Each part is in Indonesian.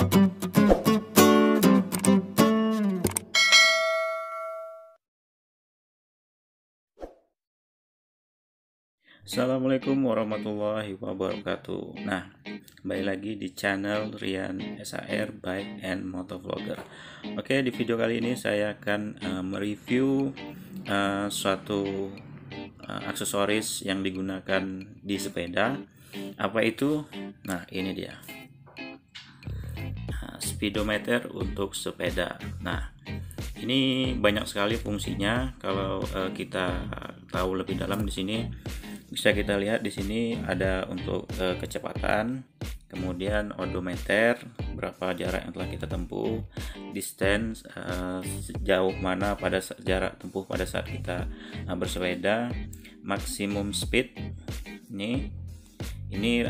Assalamualaikum warahmatullahi wabarakatuh. Nah, kembali lagi di channel Rian SAR Bike and Motovlogger. Oke, di video kali ini saya akan mereview suatu aksesoris yang digunakan di sepeda. Apa itu? Nah, ini dia. Speedometer untuk sepeda. Nah, ini banyak sekali fungsinya. Kalau kita tahu lebih dalam di sini, bisa kita lihat di sini ada untuk kecepatan, kemudian odometer, berapa jarak yang telah kita tempuh, distance, sejauh mana pada jarak tempuh pada saat kita bersepeda, maksimum speed, ini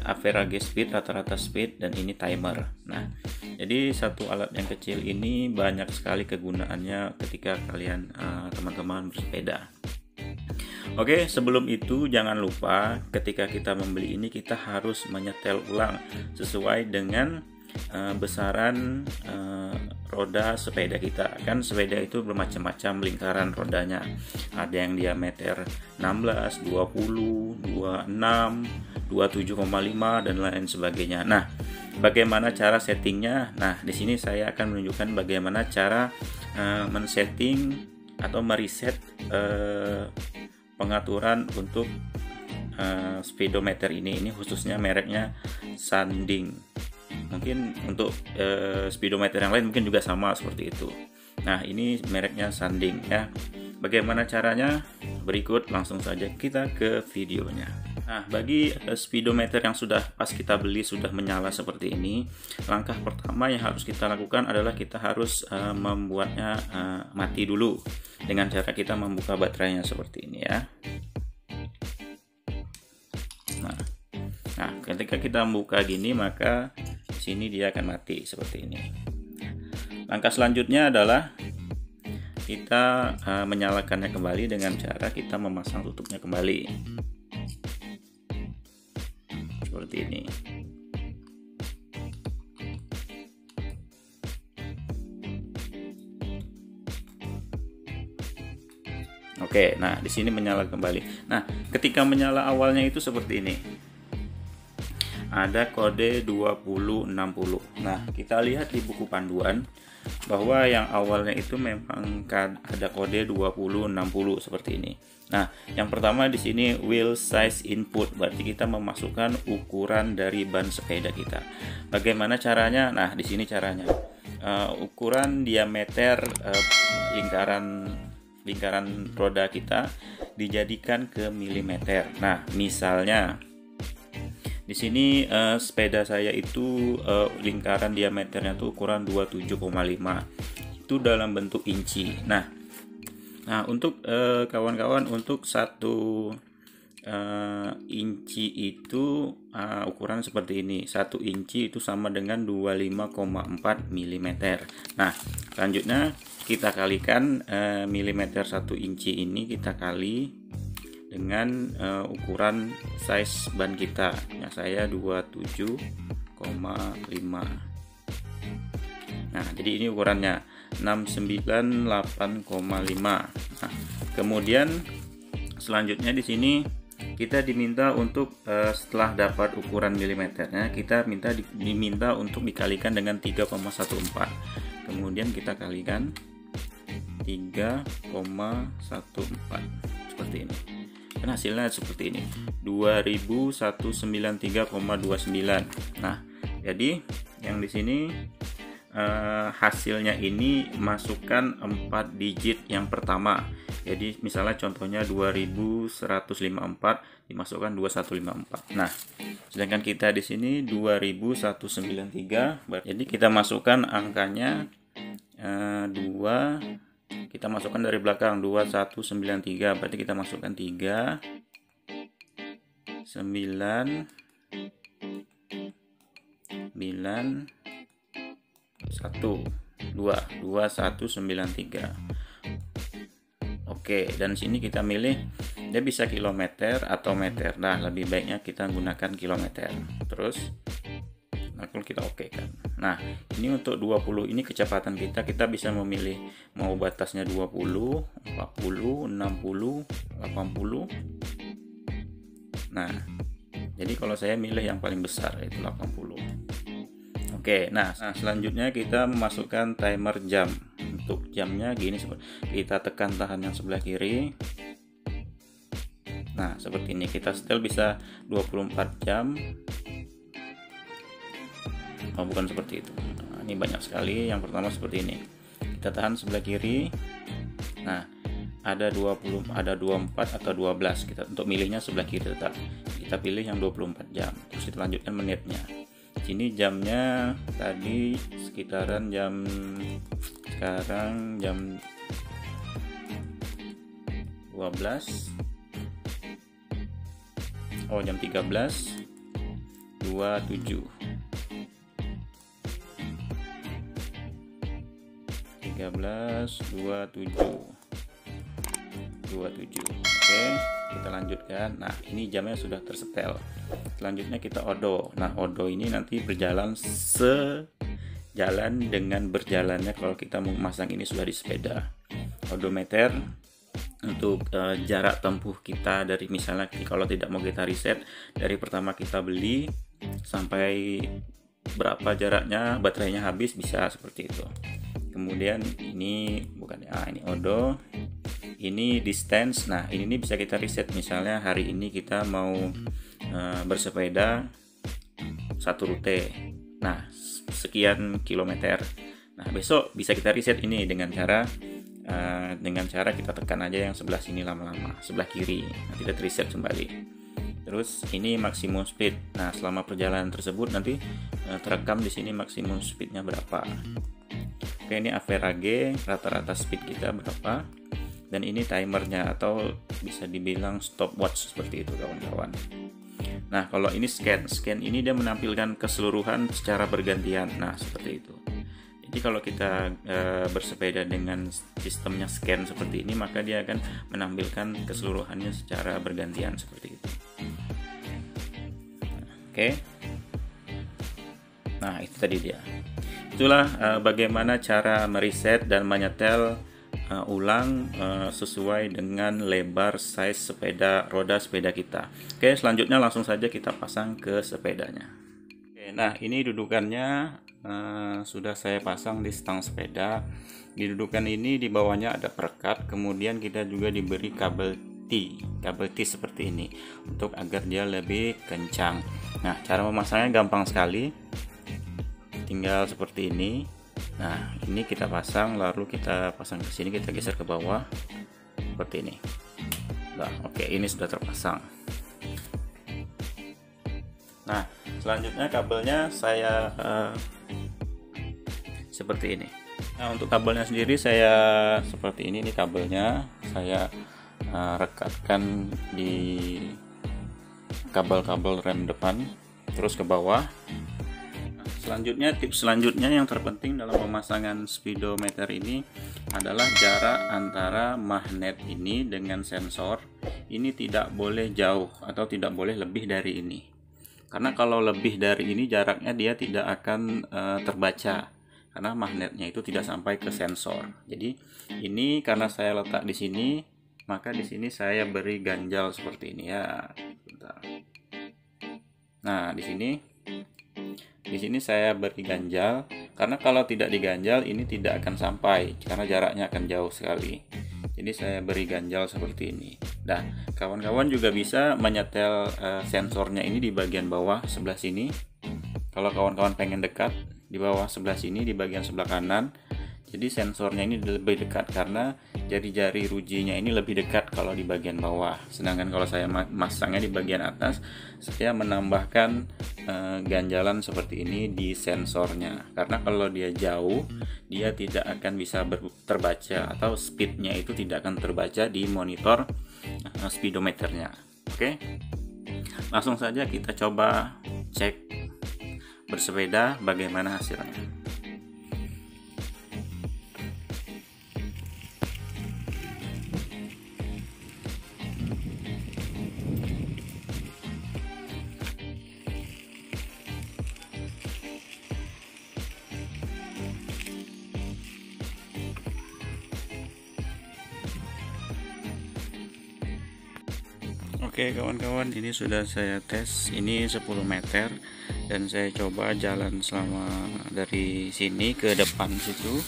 average speed, rata-rata speed, dan ini timer. Nah, jadi satu alat yang kecil ini banyak sekali kegunaannya ketika kalian teman-teman bersepeda. Oke, sebelum itu jangan lupa ketika kita membeli ini kita harus menyetel ulang sesuai dengan besaran roda sepeda kita. Kan sepeda itu bermacam-macam lingkaran rodanya. Ada yang diameter 16, 20, 26, 27,5 dan lain sebagainya. Nah, bagaimana cara settingnya? Nah, di sini saya akan menunjukkan bagaimana cara men-setting atau mereset pengaturan untuk speedometer ini khususnya mereknya Sanding. Mungkin untuk speedometer yang lain mungkin juga sama seperti itu. Nah, ini mereknya Sanding ya. Bagaimana caranya? Berikut langsung saja kita ke videonya. Nah, bagi speedometer yang sudah pas kita beli sudah menyala seperti ini, langkah pertama yang harus kita lakukan adalah kita harus membuatnya mati dulu dengan cara kita membuka baterainya seperti ini ya. Nah, ketika kita membuka gini maka di sini dia akan mati seperti ini. Langkah selanjutnya adalah kita menyalakannya kembali dengan cara kita memasang tutupnya kembali. Seperti ini. Oke, nah di sini menyala kembali. Nah, ketika menyala awalnya itu seperti ini. Ada kode 2060. Nah, kita lihat di buku panduan bahwa yang awalnya itu memang ada kode 2060 seperti ini. Nah, yang pertama di sini wheel size input, berarti kita memasukkan ukuran dari ban sepeda kita. Bagaimana caranya? Nah, di sini caranya. Ukuran diameter lingkaran roda kita dijadikan ke milimeter. Nah, misalnya di sini sepeda saya itu lingkaran diameternya tuh ukuran 27,5. Itu dalam bentuk inci. Nah, untuk kawan-kawan untuk 1 inci itu ukuran seperti ini. 1 inci itu sama dengan 25,4 mm. Nah, selanjutnya kita kalikan milimeter 1 inci ini kita kali dengan ukuran size ban kita. Yang saya 27,5. Nah, jadi ini ukurannya 698,5. Nah, kemudian selanjutnya di sini kita diminta untuk setelah dapat ukuran milimeternya, kita diminta untuk dikalikan dengan 3,14. Kemudian kita kalikan 3,14 seperti ini. Dan hasilnya seperti ini, 2193,29. Nah, jadi yang di sini hasilnya ini masukkan 4 digit yang pertama. Jadi misalnya contohnya 2154 dimasukkan 2154. Nah, sedangkan kita di sini 2193, jadi kita masukkan angkanya 2, kita masukkan dari belakang 2193, berarti kita masukkan 3 9 9 2193. Oke, dan sini kita milih dia bisa kilometer atau meter. Nah, lebih baiknya kita gunakan kilometer. Terus lalu kita oke kan. Nah, ini untuk 20 ini kecepatan kita bisa memilih mau batasnya 20, 40, 60, 80. Nah, jadi kalau saya milih yang paling besar yaitu 80. Oke, nah selanjutnya kita memasukkan timer jam. Untuk jamnya gini, kita tekan tahan yang sebelah kiri. Nah, seperti ini kita setel bisa 24 jam. Oh, bukan seperti itu. Nah, ini banyak sekali. Yang pertama seperti ini. Kita tahan sebelah kiri. Nah, ada 20, ada 24 atau 12. Kita untuk milihnya sebelah kiri tetap. Kita pilih yang 24 jam. Terus kita lanjutkan menitnya. Sini jamnya tadi sekitaran sekarang jam 12. Oh, jam 13.27. 13.27. Oke, kita lanjutkan. Nah, ini jamnya sudah tersetel. Selanjutnya kita odo. Nah, odo ini nanti berjalan sejalan dengan berjalannya kalau kita mau memasang ini sudah di sepeda. Odometer untuk jarak tempuh kita dari, misalnya kalau tidak mau kita riset dari pertama kita beli sampai berapa jaraknya baterainya habis, bisa seperti itu. Kemudian ini ini odo, ini distance. Nah, ini bisa kita riset, misalnya hari ini kita mau bersepeda satu rute, nah sekian kilometer. Nah, besok bisa kita riset ini dengan cara kita tekan aja yang sebelah sini lama-lama, sebelah kiri. Nanti kita riset kembali. Terus ini maksimum speed. Nah, selama perjalanan tersebut nanti terekam di sini maksimum speednya berapa. Oke, ini average, rata-rata speed kita berapa. Dan ini timernya, atau bisa dibilang stopwatch seperti itu kawan-kawan. Nah, kalau ini scan ini dia menampilkan keseluruhan secara bergantian. Nah, seperti itu. Jadi kalau kita bersepeda dengan sistemnya scan seperti ini, maka dia akan menampilkan keseluruhannya secara bergantian seperti itu. Oke. Nah, itu tadi dia. Itulah bagaimana cara mereset dan menyetel ulang sesuai dengan lebar size roda sepeda kita. Oke, selanjutnya langsung saja kita pasang ke sepedanya. Oke, nah ini dudukannya sudah saya pasang di stang sepeda. Di dudukan ini di bawahnya ada perekat, kemudian kita juga diberi kabel T seperti ini untuk agar dia lebih kencang. Nah, cara memasangnya gampang sekali, tinggal seperti ini. Nah, ini kita pasang, lalu kita pasang ke sini, kita geser ke bawah seperti ini. Nah, oke, ini sudah terpasang. Nah, selanjutnya kabelnya saya seperti ini. Nah, untuk kabelnya sendiri saya seperti ini. Ini kabelnya saya rekatkan di kabel-kabel rem depan, terus ke bawah. Selanjutnya, tips selanjutnya yang terpenting dalam pemasangan speedometer ini adalah jarak antara magnet ini dengan sensor. Ini tidak boleh jauh atau tidak boleh lebih dari ini. Karena kalau lebih dari ini jaraknya dia tidak akan terbaca, karena magnetnya itu tidak sampai ke sensor. Jadi ini karena saya letak di sini, maka di sini saya beri ganjal seperti ini ya. Bentar. Nah, di sini saya beri ganjal, karena kalau tidak diganjal ini tidak akan sampai karena jaraknya akan jauh sekali. Jadi saya beri ganjal seperti ini. Nah, kawan-kawan juga bisa menyetel sensornya ini di bagian bawah sebelah sini. Kalau kawan-kawan pengen dekat, di bawah sebelah sini di bagian sebelah kanan. Jadi sensornya ini lebih dekat karena jari-jari rujinya ini lebih dekat kalau di bagian bawah. Sedangkan kalau saya masangnya di bagian atas, saya menambahkan ganjalan seperti ini di sensornya. Karena kalau dia jauh, dia tidak akan bisa terbaca, atau speednya itu tidak akan terbaca di monitor speedometernya. Oke, langsung saja kita coba cek bersepeda bagaimana hasilnya. Oke kawan-kawan, ini sudah saya tes, ini 10 meter dan saya coba jalan selama dari sini ke depan situ.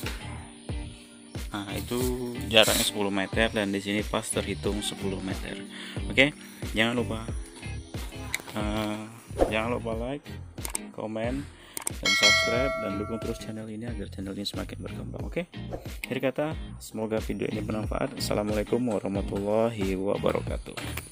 Nah, itu jaraknya 10 meter dan di sini pas terhitung 10 meter. Oke, jangan lupa like, komen, dan subscribe, dan dukung terus channel ini agar channel ini semakin berkembang. Oke, akhir kata, semoga video ini bermanfaat. Assalamualaikum warahmatullahi wabarakatuh.